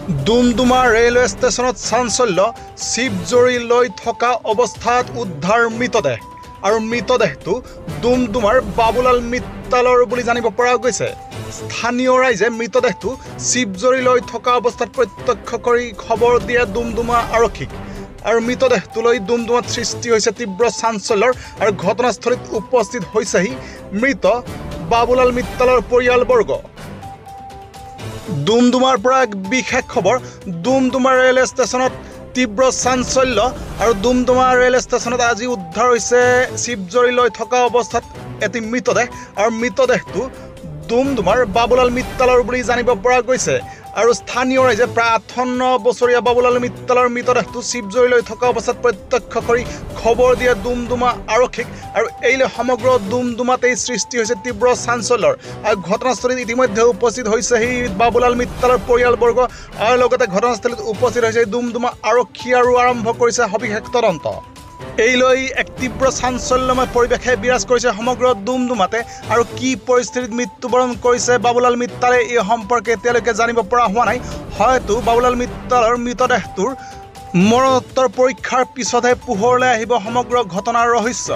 Doomdooma railway ষ্টেচনত চাঞ্চল্য চিপজৰি লৈ থকা অৱস্থাত উদ্ধাৰ মৃতদেহ আৰু মৃতদেহটো ডুমডুমাৰ বাবুলাল মিত্তালৰ বুলি জানিব পৰা গৈছে। স্থানীয় ৰাইজে মৃতদেহটো চিপজৰি লৈ থকা অৱস্থাত প্ৰত্যক্ষ কৰি খবৰ দিয়ে ডুমডুমা আৰক্ষীক আৰু মৃতদেহটো লৈ ডুমডুমাত সৃষ্টি হৈছে তীব্ৰ চাঞ্চল্যৰ আৰু ঘটনাস্থলীত উপস্থিত হৈছেহি মৃত বাবুলাল মিত্তালৰ পৰিয়ালবৰ্গ। ডুমডুমাৰ পৰা এক বিশেষ খবৰ। ডুমডুমা ৰেলৱে ষ্টেচনত তীব্ৰ চাঞ্চল্য আৰু ডুমডুমা ৰেলৱে ষ্টেচনত আজি উদ্ধাৰ হৈছে চিপজৰি লৈ থকা অৱস্থাত এটি মৃতদেহ আৰু মৃতদেহটো ডুমডুমাৰ বাবুলাল মিত্তালৰ বুলি জানিব পৰা গৈছে আৰু স্থানীয় ৰাইজে প্ৰায় 58 বছৰীয়া বাবুলাল মিত্তালৰ মৃতদেহটো চিপজৰি লৈ থকা অৱস্থাত প্ৰত্যক্ষ কৰি খবৰ দিয়ে ডুমডুমা আৰক্ষীক আৰু এইলৈ সমগ্ৰ ডুমডুমাতেই সৃষ্টি হৈছে তীব্ৰ চাঞ্চল্যৰ আৰু ঘটনাস্থলীত ইতিমধ্যে উপস্থিত হৈছে সেই বাবুলাল মিত্তালৰ পৰিয়ালবৰ্গ আৰু লগতে ঘটনাস্থলীত উপস্থিত হৈছে ডুমডুমা আৰক্ষী আৰু আৰম্ভ কৰিছে সবিশেষ তদন্ত। এইলৈ এক তীব্ৰ চাঞ্চল্যময় পৰিৱেশে বিৰাজ কৰিছে সমগ্ৰ ডুমডুমাতে আৰু কি পৰিস্থিতিত মৃত্যুবৰণ কৰিছে বাবুলাল মিত্তালে এই সম্পৰ্কে এতিয়ালৈকে জানিব পৰা হোৱা নাই। হয়তো বাবুলাল মিত্তালৰ মৃতদেহটোৰ মৰণোত্তৰ পৰীক্ষাৰ পিছতহে পোহৰলৈ আহিব সমগ্ৰ ঘটনাৰ ৰহস্য।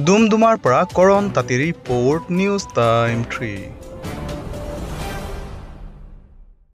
ডুমডুমাৰ পৰা কৰণ তাঁতী ৰিপৰ্ট, নিউজ টাইম 3।